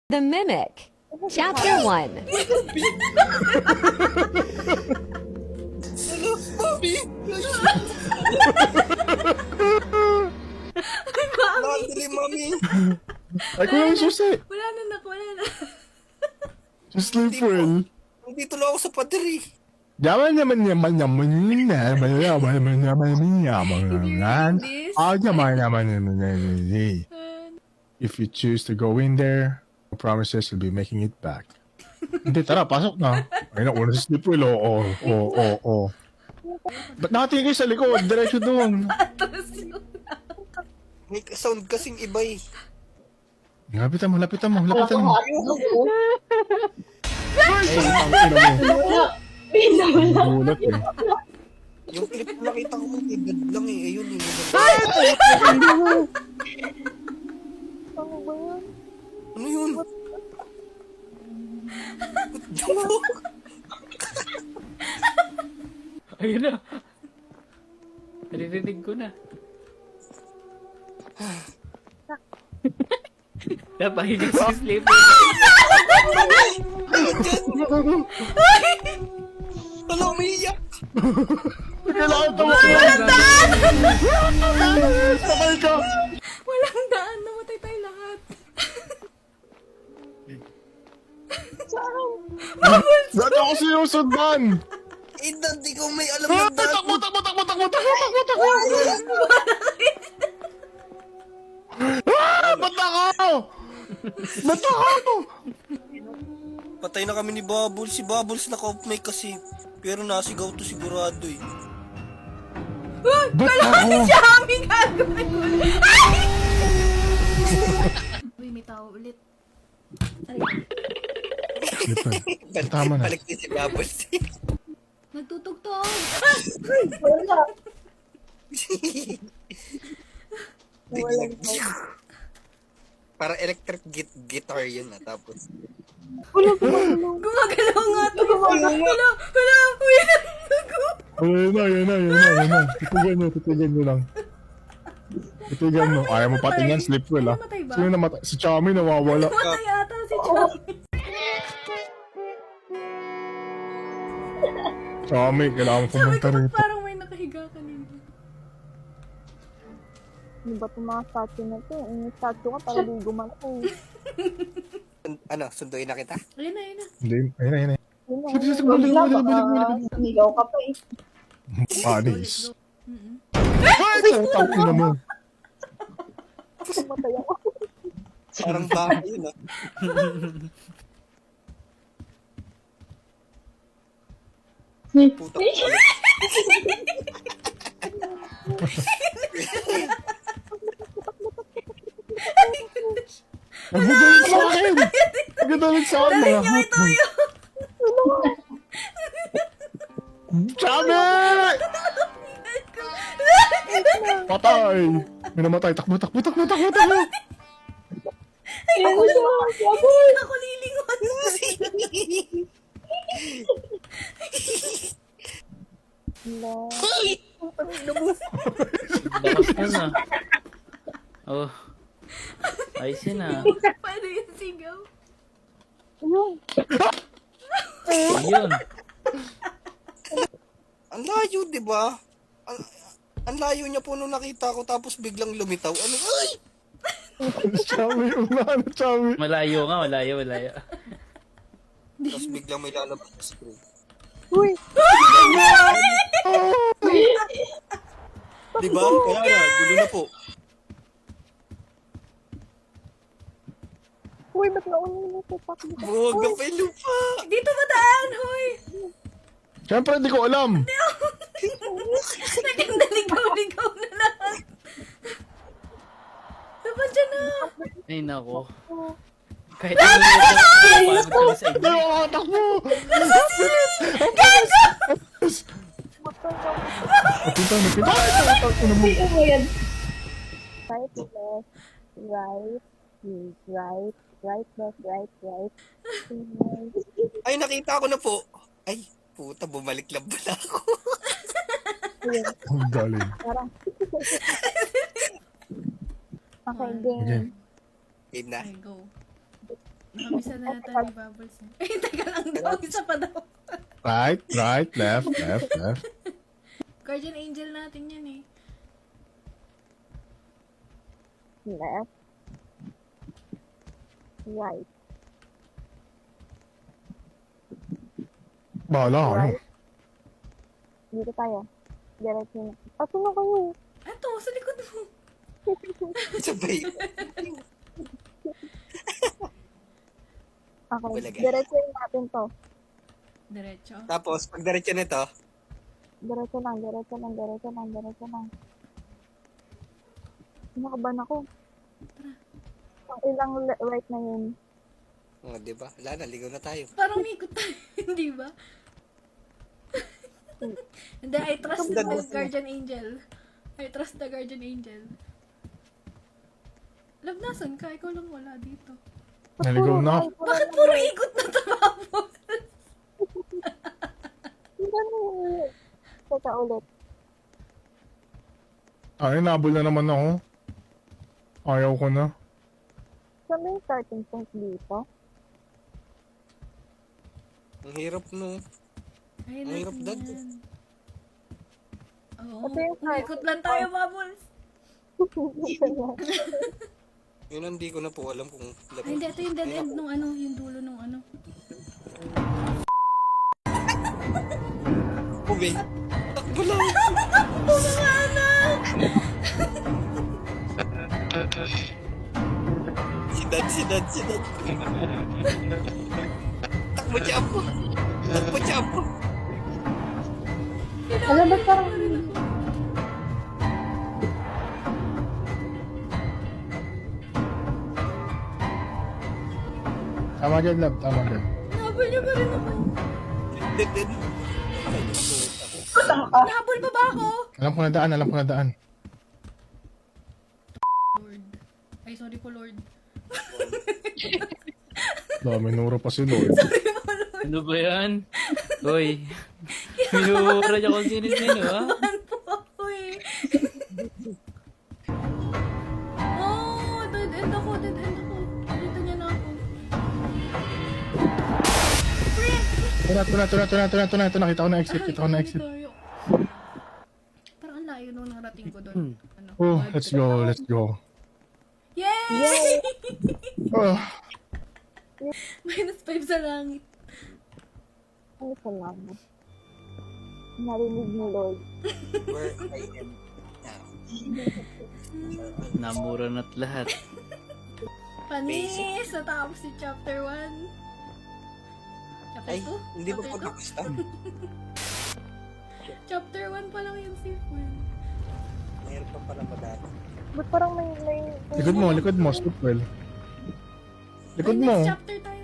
The Mimic, Chapter 1. Hello, Mami! Nakadali, Mami! Ay, ko lang susi. Wala na, nak. Wala na. Just sleep well. Nandito lang ako sa pader eh. Yaman naman yaman yaman yaman yaman yaman yaman yaman yaman. Ah, yaman yaman yaman yaman. If you choose to go in there, no promises you'll be making it back. Hindi, tara, pasok na. Ay, nauna sa sleep well. Oo. Ba't nakatingin kayo sa likod? Diretso doon. Atras yun. May sound kasing iba eh. Lapitan mo. Ay, ang ina mo. Gulat eh. Yung clip na nakita ko may agad lang eh. Ayun eh. Ano yun? Ayun na. Naririnig ko na. Napahinig si Sleeper. Ano, umiiyak? Kailangan tawagan. Sakay ka. Walang daan. Namatay tayo lahat. Ba't ako sinusundan? Hindi ko may alam na daan. Takbo. Ba't ako? Patay na kami ni Bubbles. Si Bubbles naka-off mic kasi. Pero nasigaw to sigurado eh. Ba't ako? Siya aming gagawin ko. Uy, may tao ulit. Tama na. Balik din si Bubbles. Nagtutugtog. Para electric guitar yun na. Tapos Gumagalaw nga to. Hala. Uy, Ayun na. Titigan nyo lang. Titigan mo. Ayaw mo patingnan, sleep well ah. Namatay ba? Sino namatay? Si Chami nawawala. Namatay ata si Chami. Chami, kailangan Sabi pumunta ko, rito. parang may nakahiga kanina. Ano ba itong mga statue na to? Yung statue ka para di gumalaw. ano, sunduin na kita? Ayun na. Hindi, ayun na. Yun na. Sige, balik. Sumigaw ka pa eh. Panis. Ay, putang ina mo. Pumatay ako. Parang bahay yun ah. Puta ko. Ang gagalit sa akin! Ang gagalit sa akin, mga hotman. Chami! Patay! May namatay. Takbo. Hindi ako lilingon. Hello. Bakas na na. Oh. Ayos yun ah. Paano yung sigaw? Ayun. Ayun. Ang layo, di ba? Ang layo niya po nung nakita ko tapos biglang lumitaw. Ano? Ay! Chami, Chami. Malayo. Tapos biglang may lalabas sa screen. Uy! Di ba? Kaya na, gulo na po. Uy, ba't nauna mo ito? Pakli ka. Buwag ka pa yung lupa. Dito ba daan, hoy? Siyempre, hindi ko alam. Naging naligaw-ligaw na lahat. Dapat dyan na. Ay nako. Kahit ano yung paano ka sa inyo. Ay, takbo! Napunta. Ay, putang ina mo. Right, left, right, left, right. Ay, nakita ko na po. Ay, puta, bumalik lang pala ako. Ayun. Ang galing. Parang. Okay, Okay. game. Game na. Okay, go. Nakabisa na yata ni Bubbles. Eh, teka lang daw. Isa pa daw. Right, left, left. Guardian Angel natin yan eh. Left. Right. Bahala ka. Right. Dito tayo. Diretso na. Sino kayo? Eto, sa likod mo. Sabay. Okay. Bulaga. Diretso natin to. Diretso. Tapos, pag diretso nito, Diretso lang. Nakaban ako. Ang ilang right na yun. oh, di ba? Wala na, ligaw na tayo. Parang umikot tayo, hindi ba? Hindi, I trust the Guardian Angel. I trust the Guardian Angel. Love, nasan ka? Ikaw lang wala dito. Naligaw na ako. Bakit puro ikot na tapos? Hindi na. Teka ulit. Ay, nabol na naman ako. Ayaw ko na. Saan ba yung starting point dito? Ang hirap no. Ay, Ang hirap nasan dad. yan? Oo, Ito yung umikot lang tayo, Bubbles. Yun ang di ko na po alam kung Ay, hindi, ito yung dead end nung ano, yung dulo nung ano. Ube. Takbo lang. Si Dad. Takbo Chapo. Alam ba parang... Tama dyan, love. Tama dyan. Nahabol niyo ba rin ako? Dead. Nahabol pa ba ako? Alam ko na daan. Lord. Ay, sorry po, Lord. Minuro pa si Lord. Ano ba yan? Uy. Minura niya kung sino-sino, ha? Naman po ako eh. Oh, dead end ako. Dito niya na ako. Ito na. Kita ko na exit. Tayo. Parang ang layo nung narating ko doon. Ano, Oh, let's go. Yay! Oh, -5 sa langit. Ano sa lang? Narinig mo, Lord. Where I am now. Namura na't lahat. Panis! Natapos si chapter 1. Chapter Ay, 2? hindi ba po tapos na? Chapter 1 pa lang yung safe one. Mayroon pa pala madami. Ba't parang may... likod mo. Sleep well. Likod Ay, mo. next chapter tayo.